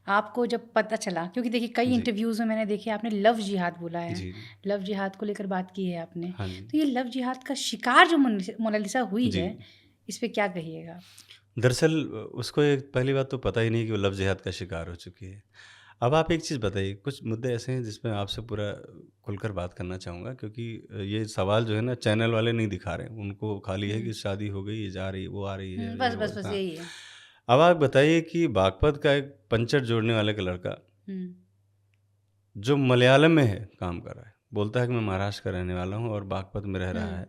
आपको जब पता चला, क्योंकि देखिए कई जी, इंटरव्यूज़ में मैंने देखे आपने लव जिहाद बोला है, जी, जी। लव जिहाद को लेकर बात की है आपने। हाँ जी। तो ये लव जिहाद का शिकार जो मोनालिसा हुई जी। है, इस पे क्या कहिएगा आप? दरअसल उसको एक पहली बात तो पता ही नहीं कि वो लव जिहाद का शिकार हो चुकी है। अब आप एक चीज़ बताइए, कुछ मुद्दे ऐसे हैं जिसमें आपसे पूरा खुलकर बात करना चाहूँगा, क्योंकि ये सवाल जो है ना चैनल वाले नहीं दिखा रहे हैं, उनको खाली है हुँ, कि शादी हो गई, ये जा रही है, वो आ रही है, बस, ये बस, वो बस हाँ। यही है। अब आप बताइए कि बागपत का एक पंचर जोड़ने वाले का लड़का, हुँ, जो मलयालम में है, काम कर रहा है, बोलता है कि मैं महाराष्ट्र का रहने वाला हूँ और बागपत में रह रहा हुँ, है।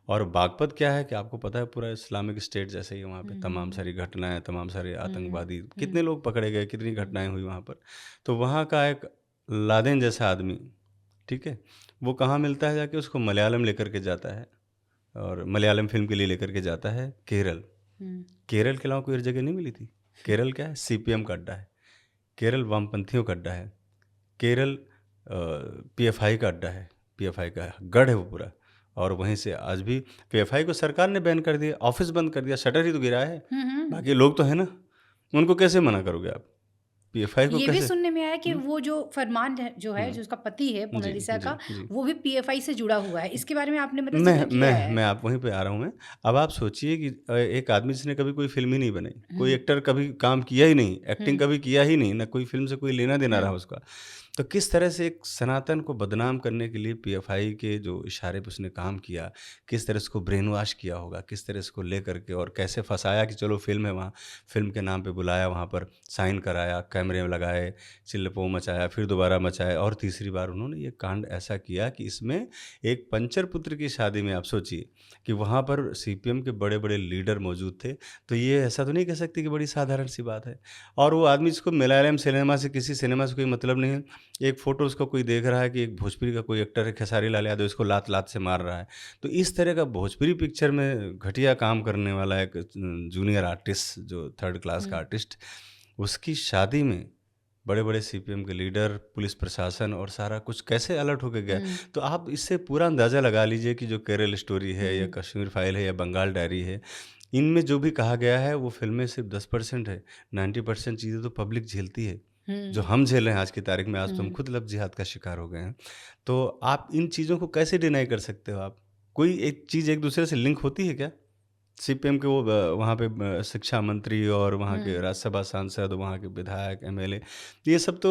और बागपत क्या है कि आपको पता है पूरा इस्लामिक स्टेट जैसे ही है वहाँ पे, हुँ, तमाम हुँ, सारी घटनाएँ, तमाम सारे हुँ, आतंकवादी, हुँ, कितने लोग पकड़े गए, कितनी हुँ, घटनाएँ हुई वहाँ पर। तो वहाँ का एक लादेन जैसा आदमी, ठीक है? वो कहाँ मिलता है जाके, उसको मलयालम लेकर के जाता है और मलयालम फ़िल्म के लिए लेकर के जाता है केरल। हुँ, केरल के अलावा कोई और जगह नहीं मिली थी। केरल क्या है, सीपीएम का अड्डा है, केरल वामपंथियों का अड्डा है, केरल पीएफआई का अड्डा है, पीएफआई का गढ़ है वो पूरा। और वहीं से आज भी पीएफआई को सरकार ने बैन कर दिया, ऑफ़िस बंद कर दिया, शटर ही तो गिराया है। हुँ, हुँ। बाकी लोग तो हैं ना, उनको कैसे मना करोगे आप? पीएफआई को ये भी कैसे सुनने में आया कि हुँ, वो जो फरमान है जो है, हुँ। जो उसका पति है जी, मोनालिसा जी, का, जी। वो भी पीएफआई से जुड़ा हुआ है। इसके बारे में आपने मतलब मैं ज़िक्र किया मैं है। मैं आप वहीं पे आ रहा हूँ मैं। अब आप सोचिए कि एक आदमी जिसने कभी कोई फ़िल्म ही नहीं बनाई, कोई हुँ, एक्टर कभी काम किया ही नहीं, एक्टिंग हुँ, कभी किया ही नहीं, ना कोई फ़िल्म से कोई लेना-देना हुँ, रहा उसका। तो किस तरह से एक सनातन को बदनाम करने के लिए पीएफआई के जो इशारे पे उसने काम किया, किस तरह से उसको ब्रेन वॉश किया होगा, किस तरह से उसको लेकर के और कैसे फँसाया कि चलो फ़िल्म है वहाँ, फ़िल्म के नाम पे बुलाया वहाँ पर, साइन कराया, कैमरे लगाए, चिल्ल-पो मचाया, फिर दोबारा मचाया और तीसरी बार उन्होंने ये कांड ऐसा किया कि इसमें एक पंचर पुत्र की शादी में आप सोचिए कि वहाँ पर सीपीएम के बड़े-बड़े लीडर मौजूद थे, तो ये ऐसा तो नहीं कह सकते कि बड़ी साधारण-सी बात है। और वो आदमी जिसको मलयालम सिनेमा से किसी सिनेमा से कोई मतलब नहीं है, एक फ़ोटो उसका कोई देख रहा है कि एक भोजपुरी का कोई एक्टर है खेसारी लाल यादव इसको लात-लात से मार रहा है। तो इस तरह का भोजपुरी पिक्चर में घटिया काम करने वाला एक जूनियर आर्टिस्ट जो थर्ड क्लास का हुँ, आर्टिस्ट, उसकी शादी में बड़े-बड़े सीपीएम के लीडर, पुलिस प्रशासन और सारा कुछ कैसे अलर्ट होके गया। हुँ, तो आप इससे पूरा अंदाज़ा लगा लीजिए कि जो केरल स्टोरी है या हुँ, कश्मीर फाइल है या बंगाल डायरी है, इनमें जो भी कहा गया है वो फ़िल्में सिर्फ़ 10% है, 90% चीज़ें तो पब्लिक झेलती है। जो हुँ, हम झेल रहे हैं आज की तारीख में, आज तो हम हुँ। खुद लव जिहाद का शिकार हो गए हैं। तो आप इन चीज़ों को कैसे डिनाई कर सकते हो आप? कोई एक चीज़ एक-दूसरे से लिंक होती है क्या? सीपीएम के वो वहाँ पे शिक्षा मंत्री और वहाँ के हुँ। राज्यसभा सांसद, वहाँ के विधायक, एमएलए, ये सब तो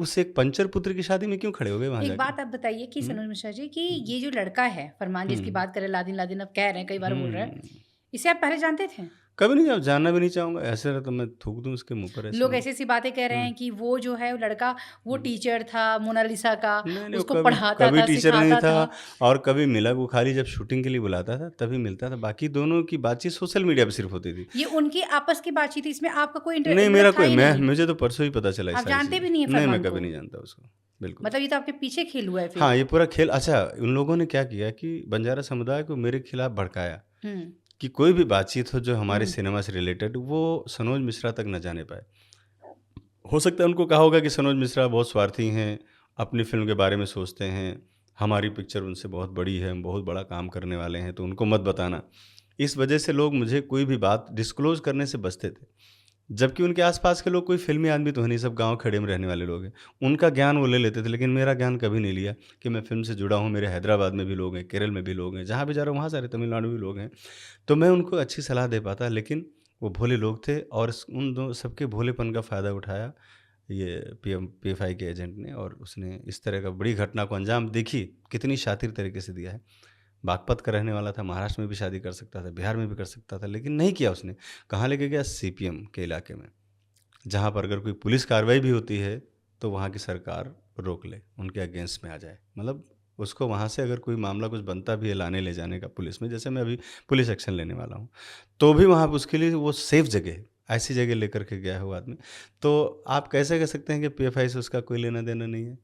उस एक पंचर पुत्र की शादी में क्यों खड़े हो गए वहाँ एक जाके? बात आप बताइए कि हुँ, सनोज मिश्रा जी कि हुँ, ये जो लड़का है फरमान जिसकी हुँ, बात करें लादिन लादिन अब कह रहे हैं, कई बार बोल रहे हैं, हुँ। इसे आप पहले जानते थे? कभी नहीं अब जानना भी नहीं चाहूँगा, ऐसे रहे तो मैं थूक दूँ उसके मुँह पर ऐसे लोग नहीं। ऐसी-ऐसी बातें कह रहे हुँ, हैं कि वो जो है वो लड़का वो हुँ। टीचर था मोनालिसा का, नहीं, नहीं वो उसको कभी पढ़ाता कभी था, टीचर नहीं सिखाता था था। और कभी मिला वो खाली जब शूटिंग के लिए बुलाता था तभी मिलता था। बाकी दोनों की बातचीत सोशल मीडिया पे सिर्फ़ होती थी। ये उनकी आपस की बातचीत थी, इसमें आपका कोई नहीं मतलब मेरा था कोई ही मैं नहीं। मुझे तो परसों ही पता चला ये आप सारी जानते चीज़ें। भी नहीं है नहीं मैं फरमान कभी को। नहीं जानता उसको, बिल्कुल भी। मतलब ये तो आपके पीछे खेल हुआ है फिर। हाँ, ये पूरा खेल अच्छा उन लोगों ने क्या किया कि बंजारा समुदाय को मेरे खिलाफ भड़काया हुँ, कि कोई भी बातचीत हो जो हमारे हुँ, सिनेमा से रिलेटेड वो सनोज मिश्रा तक ना जाने पाए। हो सकता है उनको कहा होगा कि सनोज मिश्रा बहुत स्वार्थी हैं, अपनी फ़िल्म के बारे में सोचते हैं, हमारी पिक्चर उनसे बहुत बड़ी है, हम बहुत बड़ा काम करने वाले हैं, तो उनको मत बताना। इस वजह से लोग मुझे कोई भी बात डिस्क्लोज़ करने से बचते थे। जबकि उनके आस-पास के लोग कोई फ़िल्मी आदमी तो है नहीं, सब गाँव खेड़े में रहने वाले लोग हैं। उनका ज्ञान वो ले लेते थे, लेकिन मेरा ज्ञान कभी नहीं लिया कि मैं फ़िल्म से जुड़ा हूँ, मेरे हैदराबाद में भी लोग हैं, केरल में भी लोग हैं, जहाँ भी जा रहा हूँ वहाँ सारे तमिलनाडु में भी लोग हैं। तो मैं उनको अच्छी सलाह दे पाता, लेकिन वो भोले लोग थे और उन दो सबके भोलेपन का फ़ायदा उठाया ये पीएफआई के एजेंट ने और उसने इस तरह का बड़ी घटना को अंजाम देखिए कितनी शातिर तरीके से दिया है। बागपत का रहने वाला था, महाराष्ट्र में भी शादी कर सकता था, बिहार में भी कर सकता था, लेकिन नहीं किया उसने। कहाँ लेके गया? सीपीएम के इलाके में, जहाँ पर अगर कोई पुलिस कार्रवाई भी होती है, तो वहाँ की सरकार रोक ले, उनके अगेंस्ट में आ जाए। मतलब उसको वहाँ से अगर कोई मामला कुछ बनता भी है लाने ले जाने का पुलिस में, जैसे मैं अभी पुलिस एक्शन लेने वाला हूँ, तो भी वहाँ पे उसके लिए वो सेफ जगह है, ऐसी जगह लेकर के गया है वो आदमी। तो आप कैसे कह सकते हैं कि पीएफआई से उसका कोई लेना-देना नहीं है?